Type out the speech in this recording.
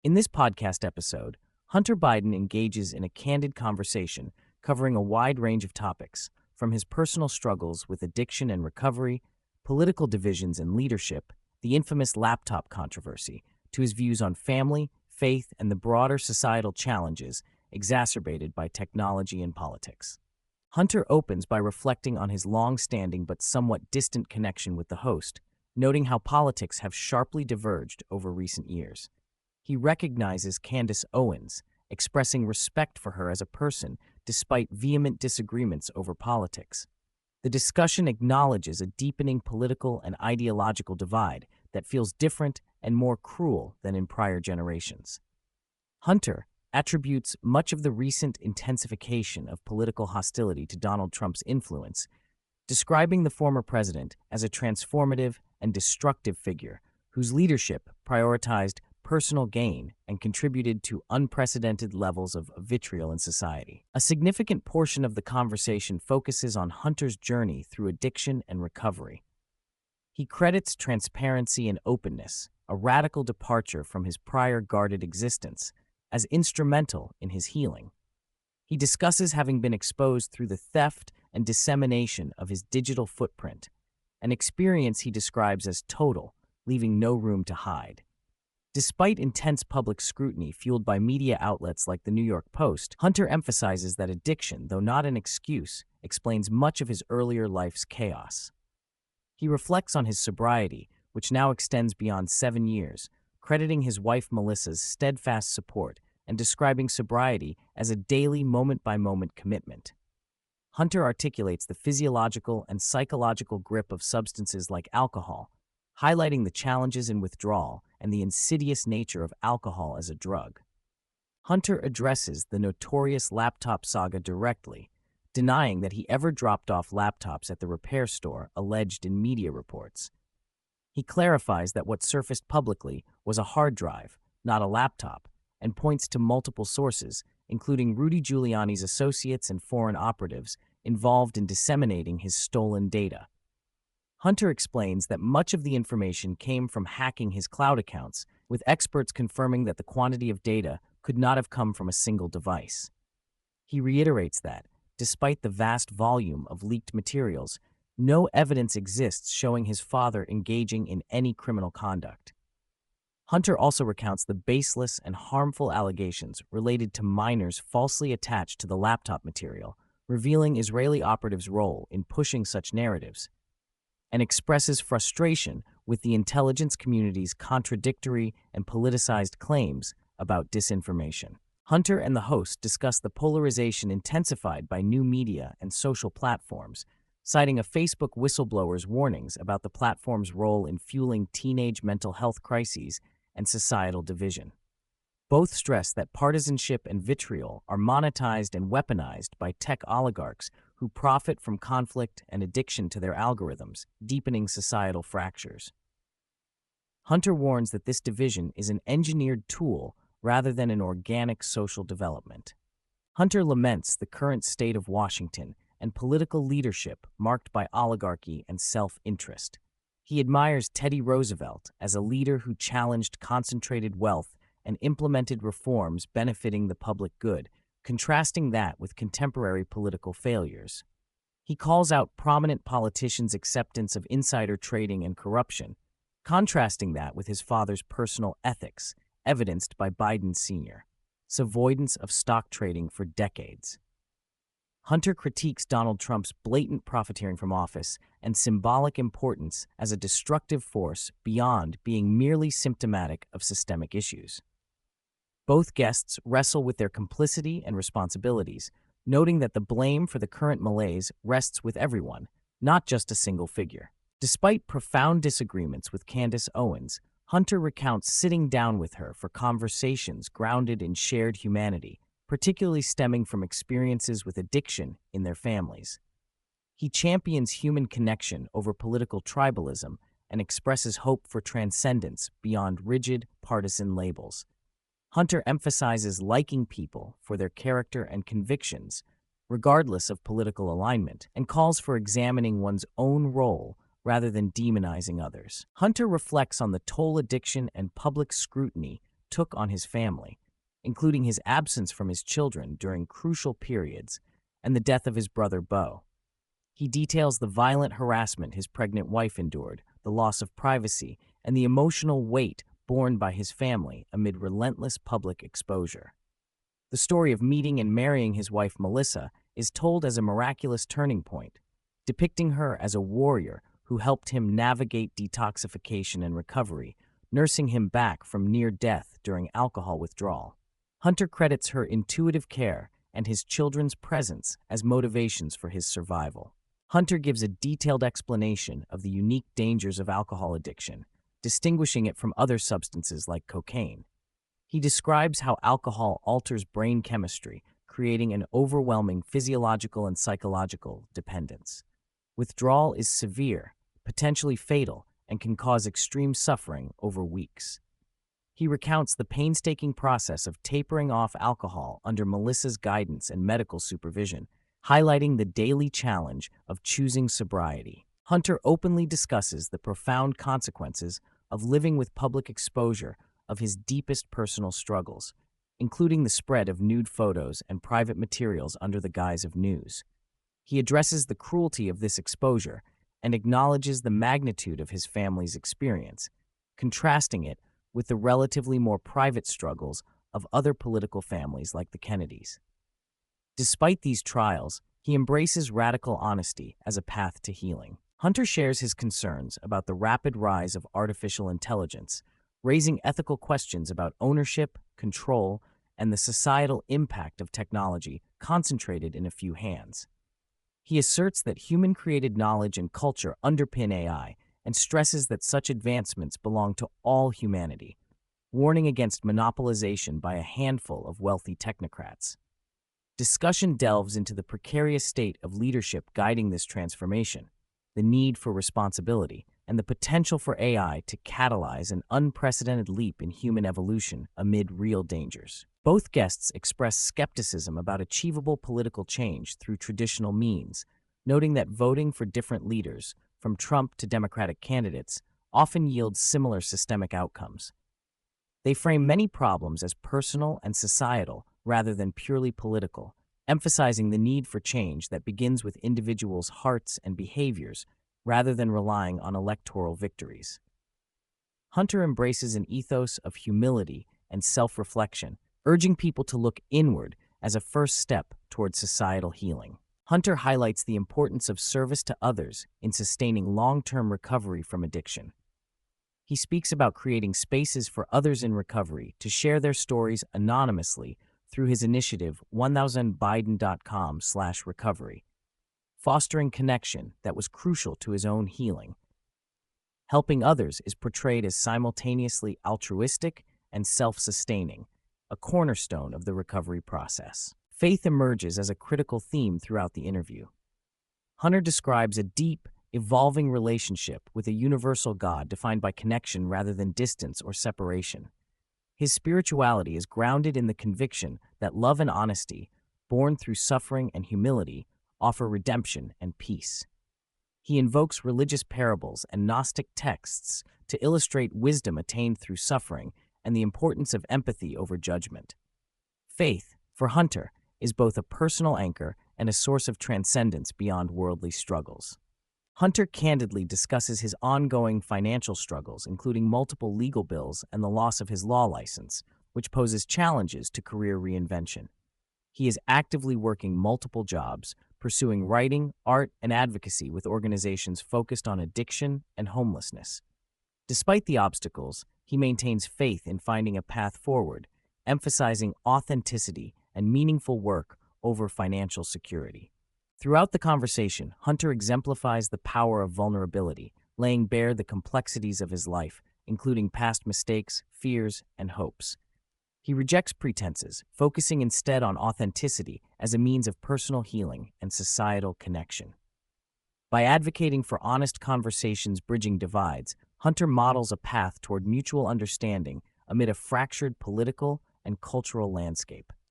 In this podcast episode, Hunter Biden engages in a candid conversation covering a wide range of topics, from his personal struggles with addiction and recovery, political divisions and leadership, the infamous laptop controversy, to his views on family, faith, and the broader societal challenges exacerbated by technology and politics. Hunter opens by reflecting on his long-standing but somewhat distant connection with the host, noting how politics have sharply diverged over recent years. He recognizes Candace Owens, expressing respect for her as a person despite vehement disagreements over politics. The discussion acknowledges a deepening political and ideological divide that feels different and more cruel than in prior generations. Hunter attributes much of the recent intensification of political hostility to Donald Trump's influence, describing the former president as a transformative and destructive figure whose leadership prioritized personal gain and contributed to unprecedented levels of vitriol in society. A significant portion of the conversation focuses on Hunter's journey through addiction and recovery. He credits transparency and openness, a radical departure from his prior guarded existence, as instrumental in his healing. He discusses having been exposed through the theft and dissemination of his digital footprint, an experience he describes as total, leaving no room to hide. Despite intense public scrutiny fueled by media outlets like the New York Post, Hunter emphasizes that addiction, though not an excuse, explains much of his earlier life's chaos. He reflects on his sobriety, which now extends beyond 7 years, crediting his wife Melissa's steadfast support and describing sobriety as a daily moment-by-moment commitment. Hunter articulates the physiological and psychological grip of substances like alcohol, highlighting the challenges in withdrawal and the insidious nature of alcohol as a drug. Hunter addresses the notorious laptop saga directly, denying that he ever dropped off laptops at the repair store alleged in media reports. He clarifies that what surfaced publicly was a hard drive, not a laptop, and points to multiple sources, including Rudy Giuliani's associates and foreign operatives involved in disseminating his stolen data. Hunter explains that much of the information came from hacking his cloud accounts, with experts confirming that the quantity of data could not have come from a single device. He reiterates that, despite the vast volume of leaked materials, no evidence exists showing his father engaging in any criminal conduct. Hunter also recounts the baseless and harmful allegations related to minors falsely attached to the laptop material, revealing Israeli operatives' role in pushing such narratives, and expresses frustration with the intelligence community's contradictory and politicized claims about disinformation. Hunter and the host discuss the polarization intensified by new media and social platforms, citing a Facebook whistleblower's warnings about the platform's role in fueling teenage mental health crises and societal division. Both stress that partisanship and vitriol are monetized and weaponized by tech oligarchs who profit from conflict and addiction to their algorithms, deepening societal fractures. Hunter warns that this division is an engineered tool rather than an organic social development. Hunter laments the current state of Washington and political leadership marked by oligarchy and self-interest. He admires Teddy Roosevelt as a leader who challenged concentrated wealth and implemented reforms benefiting the public good, contrasting that with contemporary political failures. He calls out prominent politicians' acceptance of insider trading and corruption, contrasting that with his father's personal ethics, evidenced by Biden Sr.'s avoidance of stock trading for decades. Hunter critiques Donald Trump's blatant profiteering from office and symbolic importance as a destructive force beyond being merely symptomatic of systemic issues. Both guests wrestle with their complicity and responsibilities, noting that the blame for the current malaise rests with everyone, not just a single figure. Despite profound disagreements with Candace Owens, Hunter recounts sitting down with her for conversations grounded in shared humanity, particularly stemming from experiences with addiction in their families. He champions human connection over political tribalism and expresses hope for transcendence beyond rigid, partisan labels. Hunter emphasizes liking people for their character and convictions, regardless of political alignment, and calls for examining one's own role rather than demonizing others. Hunter reflects on the toll addiction and public scrutiny took on his family, including his absence from his children during crucial periods and the death of his brother Beau. He details the violent harassment his pregnant wife endured, the loss of privacy, and the emotional weight borne by his family amid relentless public exposure. The story of meeting and marrying his wife Melissa is told as a miraculous turning point, depicting her as a warrior who helped him navigate detoxification and recovery, nursing him back from near death during alcohol withdrawal. Hunter credits her intuitive care and his children's presence as motivations for his survival. Hunter gives a detailed explanation of the unique dangers of alcohol addiction, distinguishing it from other substances like cocaine. He describes how alcohol alters brain chemistry, creating an overwhelming physiological and psychological dependence. Withdrawal is severe, potentially fatal, and can cause extreme suffering over weeks. He recounts the painstaking process of tapering off alcohol under Melissa's guidance and medical supervision, highlighting the daily challenge of choosing sobriety. Hunter openly discusses the profound consequences of living with public exposure of his deepest personal struggles, including the spread of nude photos and private materials under the guise of news. He addresses the cruelty of this exposure and acknowledges the magnitude of his family's experience, contrasting it with the relatively more private struggles of other political families like the Kennedys. Despite these trials, he embraces radical honesty as a path to healing. Hunter shares his concerns about the rapid rise of artificial intelligence, raising ethical questions about ownership, control, and the societal impact of technology concentrated in a few hands. He asserts that human-created knowledge and culture underpin AI and stresses that such advancements belong to all humanity, warning against monopolization by a handful of wealthy technocrats. Discussion delves into the precarious state of leadership guiding this transformation, the need for responsibility, and the potential for AI to catalyze an unprecedented leap in human evolution amid real dangers. Both guests express skepticism about achievable political change through traditional means, noting that voting for different leaders, from Trump to Democratic candidates, often yields similar systemic outcomes. They frame many problems as personal and societal rather than purely political, emphasizing the need for change that begins with individuals' hearts and behaviors rather than relying on electoral victories. Hunter embraces an ethos of humility and self-reflection, urging people to look inward as a first step toward societal healing. Hunter highlights the importance of service to others in sustaining long-term recovery from addiction. He speaks about creating spaces for others in recovery to share their stories anonymously through his initiative 1000biden.com/recovery, fostering connection that was crucial to his own healing. Helping others is portrayed as simultaneously altruistic and self-sustaining, a cornerstone of the recovery process. Faith emerges as a critical theme throughout the interview. Hunter describes a deep, evolving relationship with a universal God defined by connection rather than distance or separation. His spirituality is grounded in the conviction that love and honesty, born through suffering and humility, offer redemption and peace. He invokes religious parables and Gnostic texts to illustrate wisdom attained through suffering and the importance of empathy over judgment. Faith, for Hunter, is both a personal anchor and a source of transcendence beyond worldly struggles. Hunter candidly discusses his ongoing financial struggles, including multiple legal bills and the loss of his law license, which poses challenges to career reinvention. He is actively working multiple jobs, pursuing writing, art, and advocacy with organizations focused on addiction and homelessness. Despite the obstacles, he maintains faith in finding a path forward, emphasizing authenticity and meaningful work over financial security. Throughout the conversation, Hunter exemplifies the power of vulnerability, laying bare the complexities of his life, including past mistakes, fears, and hopes. He rejects pretenses, focusing instead on authenticity as a means of personal healing and societal connection. By advocating for honest conversations bridging divides, Hunter models a path toward mutual understanding amid a fractured political and cultural landscape.